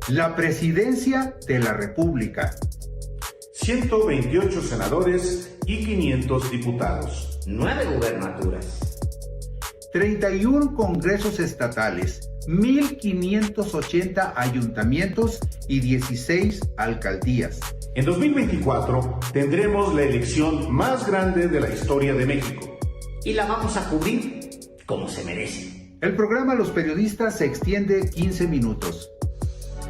La Presidencia de la República. 128 senadores y 500 diputados. 9 gubernaturas. 31 congresos estatales, 1.580 ayuntamientos y 16 alcaldías. En 2024 tendremos la elección más grande de la historia de México. Y la vamos a cubrir como se merece. El programa Los Periodistas se extiende 15 minutos.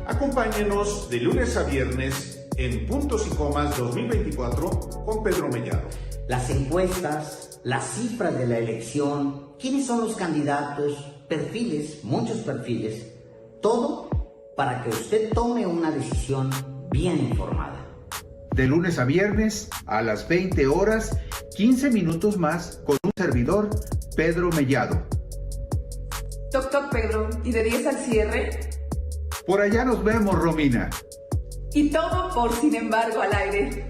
Acompáñenos de lunes a viernes en Puntos y Comas 2024 con Pedro Mellado. Las encuestas, las cifras de la elección, quiénes son los candidatos, perfiles, muchos perfiles, todo para que usted tome una decisión bien informada. De lunes a viernes a las 20 horas, 15 minutos más con un servidor, Pedro Mellado. Toc toc, Pedro, ¿y de 10 al cierre? Por allá nos vemos, Romina. Y todo por Sin embargo al aire.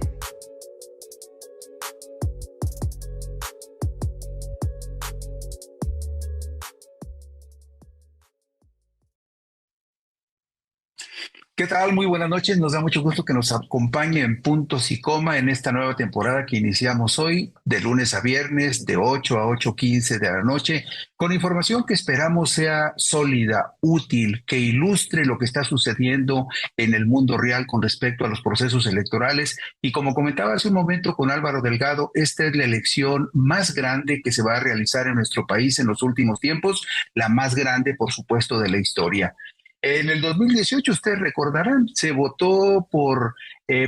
¿Qué tal? Muy buenas noches. Nos da mucho gusto que nos acompañe en Puntos y Coma en esta nueva temporada que iniciamos hoy, de lunes a viernes, de 8 a 8:15 de la noche, con información que esperamos sea sólida, útil, que ilustre lo que está sucediendo en el mundo real con respecto a los procesos electorales. Y como comentaba hace un momento con Álvaro Delgado, esta es la elección más grande que se va a realizar en nuestro país en los últimos tiempos, la más grande, por supuesto, de la historia. En el 2018, ustedes recordarán, se votó por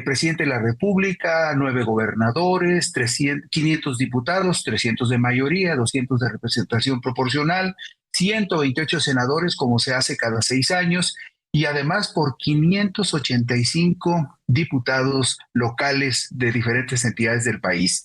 presidente de la República, 9 gobernadores, 500 diputados, 300 de mayoría, 200 de representación proporcional, 128 senadores, como se hace cada 6 años, y además por 585 diputados locales de diferentes entidades del país.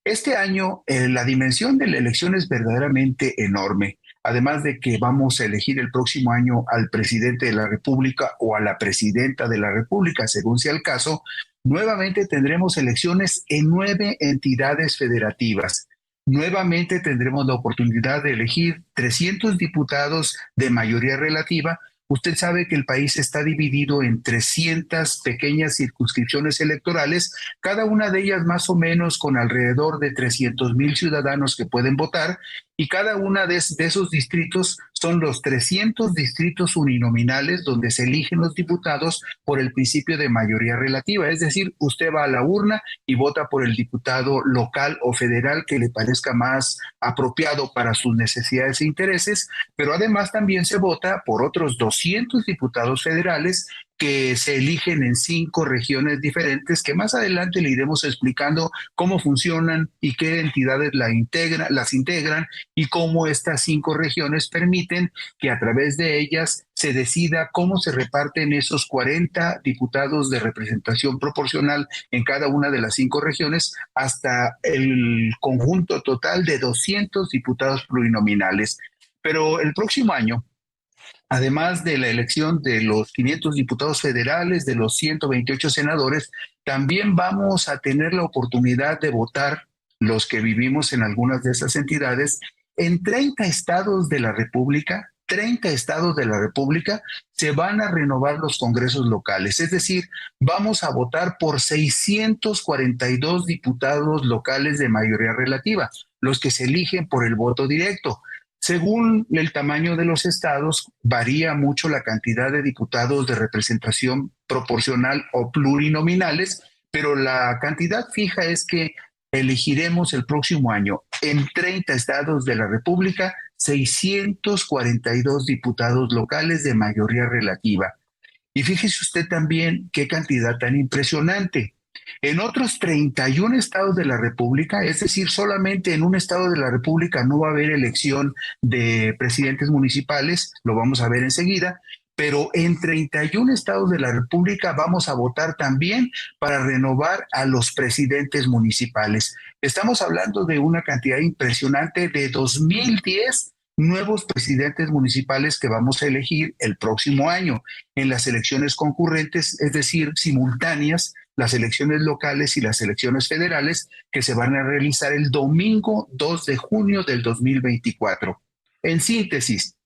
Este año, la dimensión de la elección es verdaderamente enorme. Además de que vamos a elegir el próximo año al presidente de la República o a la presidenta de la República, según sea el caso, nuevamente tendremos elecciones en 9 entidades federativas. Nuevamente tendremos la oportunidad de elegir 300 diputados de mayoría relativa. Usted sabe que el país está dividido en 300 pequeñas circunscripciones electorales, cada una de ellas más o menos con alrededor de 300,000 ciudadanos que pueden votar, y cada una de esos distritos son los 300 distritos uninominales donde se eligen los diputados por el principio de mayoría relativa. Es decir, usted va a la urna y vota por el diputado local o federal que le parezca más apropiado para sus necesidades e intereses, pero además también se vota por otros 200 diputados federales que se eligen en 5 regiones diferentes, que más adelante le iremos explicando cómo funcionan y qué entidades las integran y cómo estas 5 regiones permiten que a través de ellas se decida cómo se reparten esos 40 diputados de representación proporcional en cada una de las 5 regiones hasta el conjunto total de 200 diputados plurinominales. Pero el próximo año, además de la elección de los 500 diputados federales, de los 128 senadores, también vamos a tener la oportunidad de votar, los que vivimos en algunas de esas entidades, en 30 estados de la República. 30 estados de la República se van a renovar los congresos locales, es decir, vamos a votar por 642 diputados locales de mayoría relativa, los que se eligen por el voto directo. Según el tamaño de los estados, varía mucho la cantidad de diputados de representación proporcional o plurinominales, pero la cantidad fija es que elegiremos el próximo año en 30 estados de la República 642 diputados locales de mayoría relativa. Y fíjese usted también qué cantidad tan impresionante. En otros 31 estados de la República, es decir, solamente en un estado de la República no va a haber elección de presidentes municipales, lo vamos a ver enseguida, pero en 31 estados de la República vamos a votar también para renovar a los presidentes municipales. Estamos hablando de una cantidad impresionante de 2010 nuevos presidentes municipales que vamos a elegir el próximo año en las elecciones concurrentes, es decir, simultáneas, las elecciones locales y las elecciones federales que se van a realizar el domingo 2 de junio del 2024. En síntesis,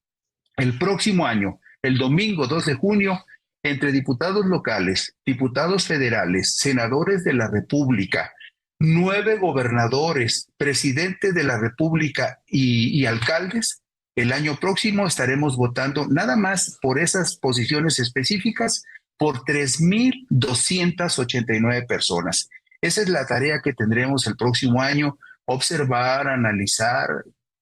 el próximo año el domingo 2 de junio, entre diputados locales, diputados federales, senadores de la República, 9 gobernadores, presidente de la República y alcaldes. El año próximo estaremos votando nada más por esas posiciones específicas por 3,289 personas. Esa es la tarea que tendremos el próximo año: observar, analizar,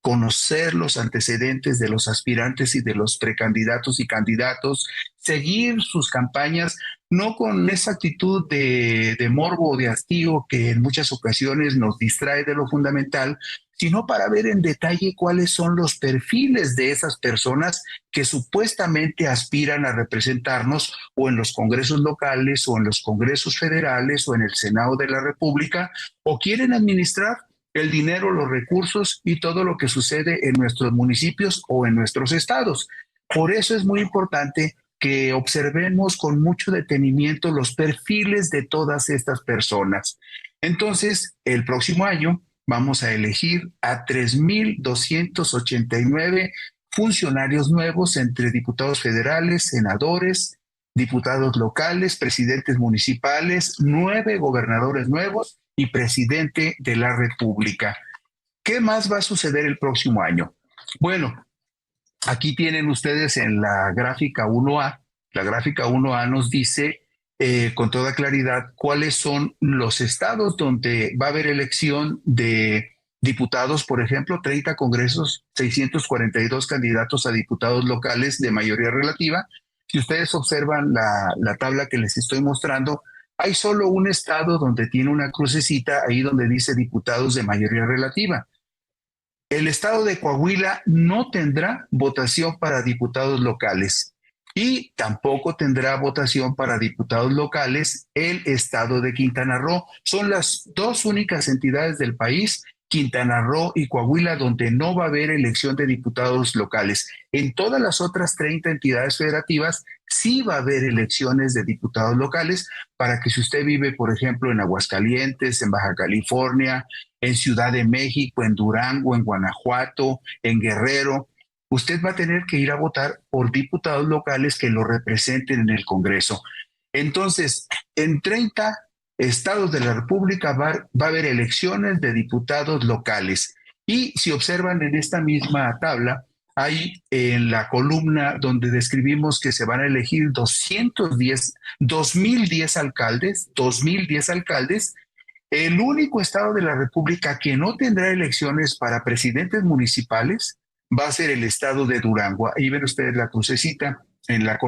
conocer los antecedentes de los aspirantes y de los precandidatos y candidatos, seguir sus campañas, no con esa actitud de morbo o de hastío que en muchas ocasiones nos distrae de lo fundamental, sino para ver en detalle cuáles son los perfiles de esas personas que supuestamente aspiran a representarnos o en los congresos locales o en los congresos federales o en el Senado de la República, o quieren administrar el dinero, los recursos y todo lo que sucede en nuestros municipios o en nuestros estados. Por eso es muy importante que observemos con mucho detenimiento los perfiles de todas estas personas. Entonces, el próximo año vamos a elegir a 3,289 funcionarios nuevos entre diputados federales, senadores, diputados locales, presidentes municipales, 9 gobernadores nuevos y presidente de la República. ¿Qué más va a suceder el próximo año? Bueno, aquí tienen ustedes en la gráfica 1A. La gráfica 1A nos dice con toda claridad cuáles son los estados donde va a haber elección de diputados. Por ejemplo, 30 congresos, 642 candidatos a diputados locales de mayoría relativa. Si ustedes observan la tabla que les estoy mostrando, hay solo un estado donde tiene una crucecita ahí donde dice diputados de mayoría relativa. El estado de Coahuila no tendrá votación para diputados locales y tampoco tendrá votación para diputados locales el estado de Quintana Roo. Son las dos únicas entidades del país, Quintana Roo y Coahuila, donde no va a haber elección de diputados locales. En todas las otras 30 entidades federativas sí va a haber elecciones de diputados locales, para que si usted vive, por ejemplo, en Aguascalientes, en Baja California, en Ciudad de México, en Durango, en Guanajuato, en Guerrero, usted va a tener que ir a votar por diputados locales que lo representen en el Congreso. Entonces, en 30 estados de la República va a haber elecciones de diputados locales. Y si observan en esta misma tabla, hay en la columna donde describimos que se van a elegir 2,010 alcaldes, 2,010 alcaldes. El único estado de la República que no tendrá elecciones para presidentes municipales va a ser el estado de Durango. Ahí ven ustedes la crucecita en la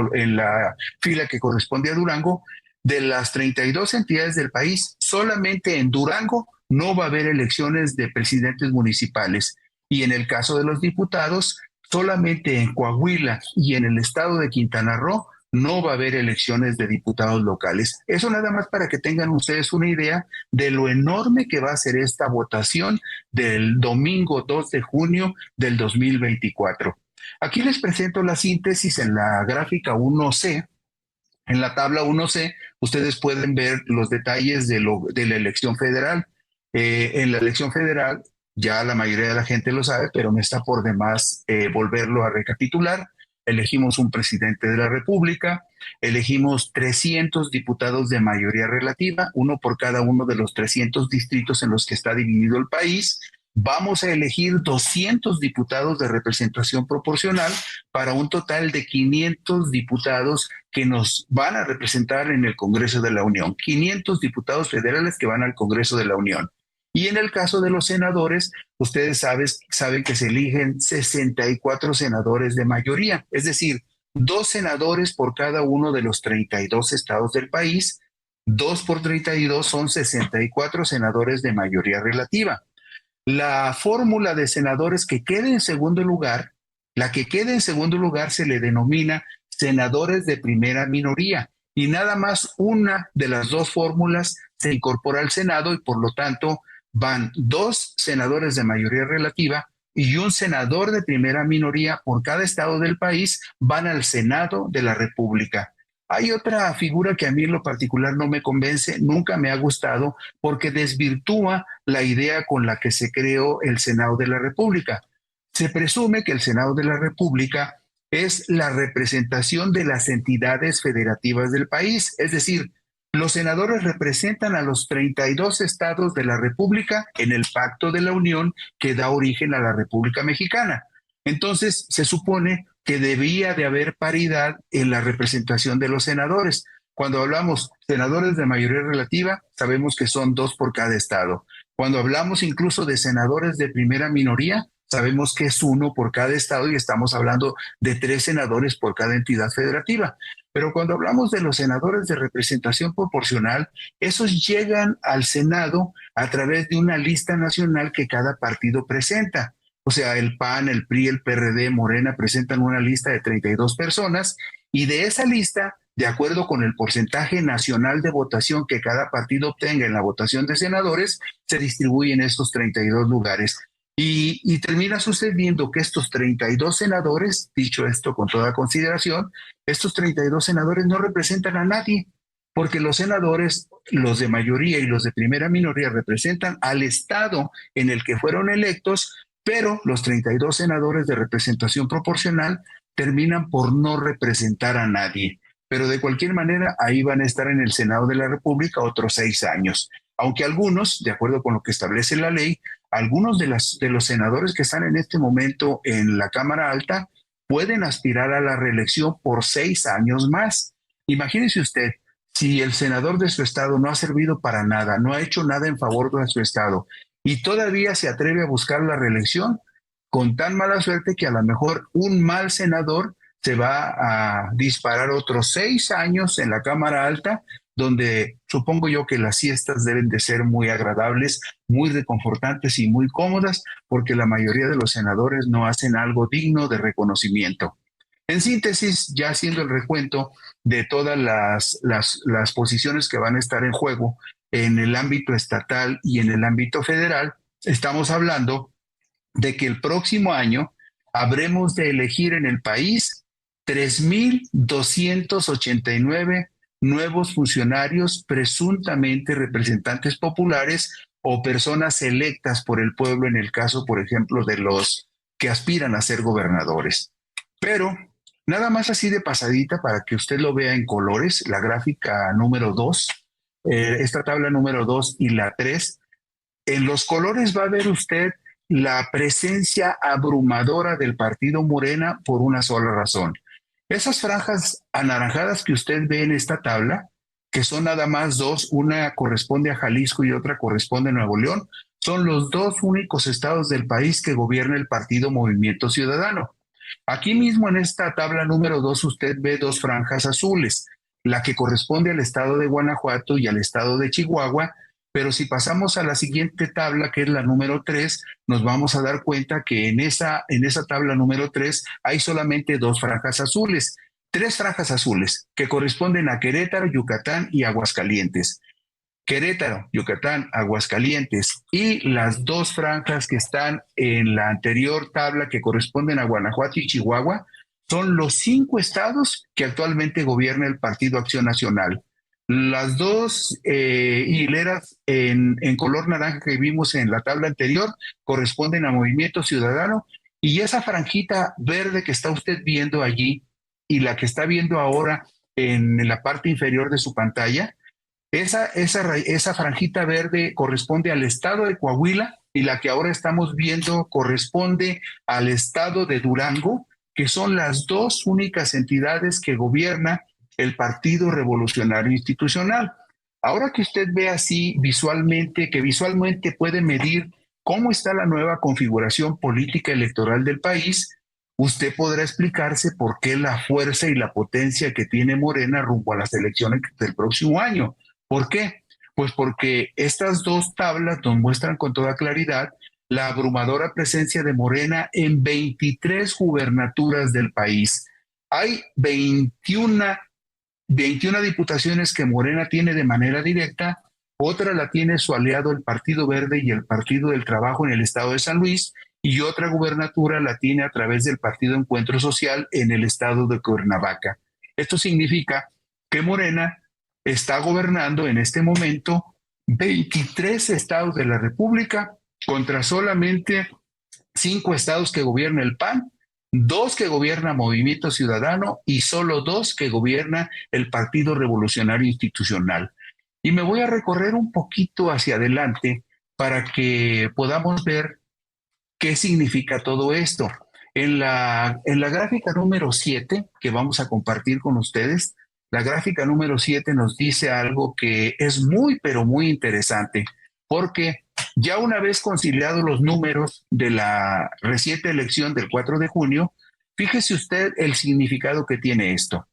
fila que corresponde a Durango. De las 32 entidades del país, solamente en Durango no va a haber elecciones de presidentes municipales. Y en el caso de los diputados, solamente en Coahuila y en el estado de Quintana Roo no va a haber elecciones de diputados locales. Eso nada más para que tengan ustedes una idea de lo enorme que va a ser esta votación del domingo 2 de junio del 2024. Aquí les presento la síntesis en la gráfica 1C. En la tabla 1C, ustedes pueden ver los detalles de la elección federal. En la elección federal, ya la mayoría de la gente lo sabe, pero me está por demás volverlo a recapitular. Elegimos un presidente de la República, elegimos 300 diputados de mayoría relativa, uno por cada uno de los 300 distritos en los que está dividido el país. Vamos a elegir 200 diputados de representación proporcional para un total de 500 diputados que nos van a representar en el Congreso de la Unión, 500 diputados federales que van al Congreso de la Unión. Y en el caso de los senadores, ustedes saben que se eligen 64 senadores de mayoría, es decir, 2 senadores por cada uno de los 32 estados del país. 2 por 32 son 64 senadores de mayoría relativa. La fórmula de senadores que quede en segundo lugar, la que quede en segundo lugar se le denomina senadores de primera minoría, y nada más una de las dos fórmulas se incorpora al Senado y por lo tanto van 2 senadores de mayoría relativa y un senador de primera minoría por cada estado del país van al Senado de la República. Hay otra figura que a mí en lo particular no me convence, nunca me ha gustado, porque desvirtúa la idea con la que se creó el Senado de la República. Se presume que el Senado de la República es la representación de las entidades federativas del país. Es decir, los senadores representan a los 32 estados de la República en el Pacto de la Unión que da origen a la República Mexicana. Entonces, se supone que debía de haber paridad en la representación de los senadores. Cuando hablamos senadores de mayoría relativa, sabemos que son 2 por cada estado. Cuando hablamos incluso de senadores de primera minoría, sabemos que es 1 por cada estado y estamos hablando de 3 senadores por cada entidad federativa. Pero cuando hablamos de los senadores de representación proporcional, esos llegan al Senado a través de una lista nacional que cada partido presenta. O sea, el PAN, el PRI, el PRD, Morena presentan una lista de 32 personas y de esa lista, de acuerdo con el porcentaje nacional de votación que cada partido obtenga en la votación de senadores, se distribuyen estos 32 lugares. Y termina sucediendo que estos 32 senadores, dicho esto con toda consideración, estos 32 senadores no representan a nadie, porque los senadores, los de mayoría y los de primera minoría, representan al estado en el que fueron electos, pero los 32 senadores de representación proporcional terminan por no representar a nadie. Pero de cualquier manera, ahí van a estar en el Senado de la República otros 6 años. Aunque algunos, de acuerdo con lo que establece la ley, algunos de los senadores que están en este momento en la Cámara Alta pueden aspirar a la reelección por 6 años más. Imagínese usted, si el senador de su estado no ha servido para nada, no ha hecho nada en favor de su estado y todavía se atreve a buscar la reelección, con tan mala suerte que a lo mejor un mal senador se va a disparar otros 6 años en la Cámara Alta, donde supongo yo que las siestas deben de ser muy agradables, muy reconfortantes y muy cómodas, porque la mayoría de los senadores no hacen algo digno de reconocimiento. En síntesis, ya haciendo el recuento de todas las posiciones que van a estar en juego en el ámbito estatal y en el ámbito federal, estamos hablando de que el próximo año habremos de elegir en el país 3,289 nuevos funcionarios presuntamente representantes populares o personas electas por el pueblo en el caso, por ejemplo, de los que aspiran a ser gobernadores. Pero nada más así de pasadita para que usted lo vea en colores, la gráfica número 2, esta tabla número 2 y la 3, en los colores va a ver usted la presencia abrumadora del partido Morena por una sola razón. Esas franjas anaranjadas que usted ve en esta tabla, que son nada más 2, una corresponde a Jalisco y otra corresponde a Nuevo León, son los 2 únicos estados del país que gobierna el partido Movimiento Ciudadano. Aquí mismo en esta tabla número 2 usted ve 2 franjas azules, la que corresponde al estado de Guanajuato y al estado de Chihuahua, pero si pasamos a la siguiente tabla, que es la número 3, nos vamos a dar cuenta que en esa tabla número 3 hay solamente 2 franjas azules, 3 franjas azules que corresponden a Querétaro, Yucatán y Aguascalientes. Querétaro, Yucatán, Aguascalientes y las 2 franjas que están en la anterior tabla que corresponden a Guanajuato y Chihuahua son los 5 estados que actualmente gobierna el Partido Acción Nacional. Las 2 hileras en color naranja que vimos en la tabla anterior corresponden a Movimiento Ciudadano y esa franjita verde que está usted viendo allí y la que está viendo ahora en la parte inferior de su pantalla, esa franjita verde corresponde al estado de Coahuila y la que ahora estamos viendo corresponde al estado de Durango, que son las 2 únicas entidades que gobierna el Partido Revolucionario Institucional. Ahora que usted ve así visualmente, que visualmente puede medir cómo está la nueva configuración política electoral del país, usted podrá explicarse por qué la fuerza y la potencia que tiene Morena rumbo a las elecciones del próximo año. ¿Por qué? Pues porque estas 2 tablas nos muestran con toda claridad la abrumadora presencia de Morena en 23 gubernaturas del país. Hay 21 diputaciones que Morena tiene de manera directa, otra la tiene su aliado el Partido Verde y el Partido del Trabajo en el estado de San Luis, y otra gubernatura la tiene a través del Partido Encuentro Social en el estado de Cuernavaca. Esto significa que Morena está gobernando en este momento 23 estados de la República contra solamente 5 estados que gobierna el PAN 2 que gobierna Movimiento Ciudadano y solo 2 que gobierna el Partido Revolucionario Institucional. Y me voy a recorrer un poquito hacia adelante para que podamos ver qué significa todo esto. En la gráfica número 7 que vamos a compartir con ustedes, la gráfica número 7 nos dice algo que es muy, pero muy interesante, porque ya una vez conciliados los números de la reciente elección del 4 de junio, fíjese usted el significado que tiene esto.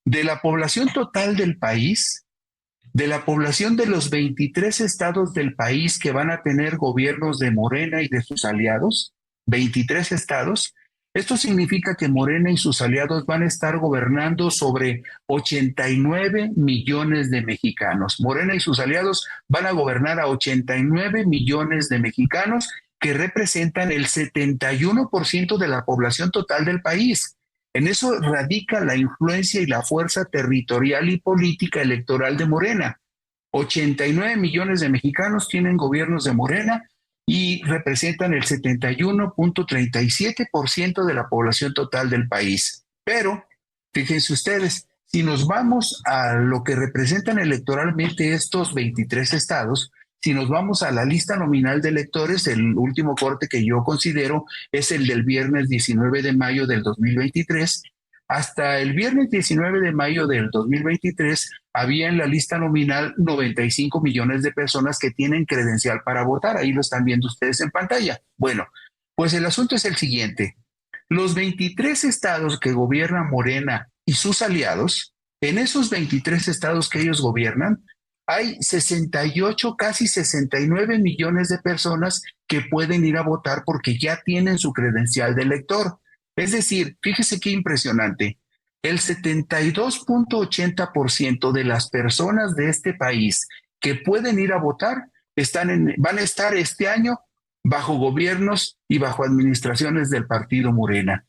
De la población total del país, de la población de los 23 estados del país que van a tener gobiernos de Morena y de sus aliados, 23 estados, esto significa que Morena y sus aliados van a estar gobernando sobre 89 millones de mexicanos. Morena y sus aliados van a gobernar a 89 millones de mexicanos que representan el 71% de la población total del país. En eso radica la influencia y la fuerza territorial y política electoral de Morena. 89 millones de mexicanos tienen gobiernos de Morena y representan el 71.37% de la población total del país. Pero, fíjense ustedes, si nos vamos a lo que representan electoralmente estos 23 estados, si nos vamos a la lista nominal de electores, el último corte que yo considero es el del viernes 19 de mayo del 2023. Hasta el viernes 19 de mayo del 2023 había en la lista nominal 95 millones de personas que tienen credencial para votar. Ahí lo están viendo ustedes en pantalla. Bueno, pues el asunto es el siguiente. Los 23 estados que gobierna Morena y sus aliados, en esos 23 estados que ellos gobiernan, hay 68, casi 69 millones de personas que pueden ir a votar porque ya tienen su credencial de elector. Es decir, fíjese qué impresionante. El 72.80% de las personas de este país que pueden ir a votar van a estar este año bajo gobiernos y bajo administraciones del partido Morena.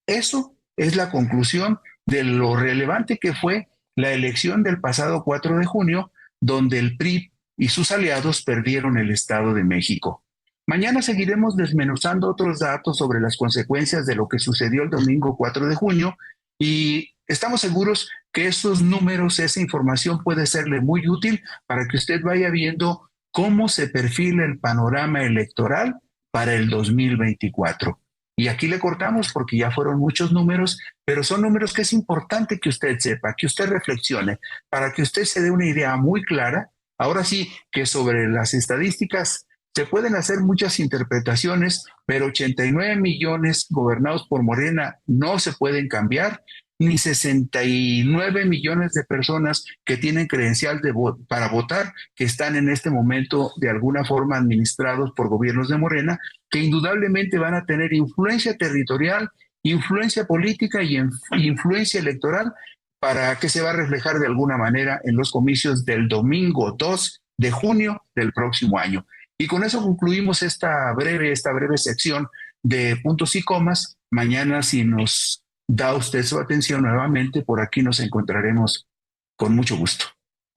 Eso es la conclusión de lo relevante que fue la elección del pasado 4 de junio, donde el PRI y sus aliados perdieron el Estado de México. Mañana seguiremos desmenuzando otros datos sobre las consecuencias de lo que sucedió el domingo 4 de junio y estamos seguros que esos números, esa información puede serle muy útil para que usted vaya viendo cómo se perfila el panorama electoral para el 2024. Y aquí le cortamos porque ya fueron muchos números, pero son números que es importante que usted sepa, que usted reflexione, para que usted se dé una idea muy clara. Ahora sí, que sobre las estadísticas se pueden hacer muchas interpretaciones, pero 89 millones gobernados por Morena no se pueden cambiar, ni 69 millones de personas que tienen credencial para votar, que están en este momento de alguna forma administrados por gobiernos de Morena, que indudablemente van a tener influencia territorial, influencia política y influencia electoral para que se va a reflejar de alguna manera en los comicios del domingo 2 de junio del próximo año. Y con eso concluimos esta breve sección de puntos y comas. Mañana, si nos da usted su atención nuevamente, por aquí nos encontraremos con mucho gusto.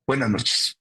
Buenas noches.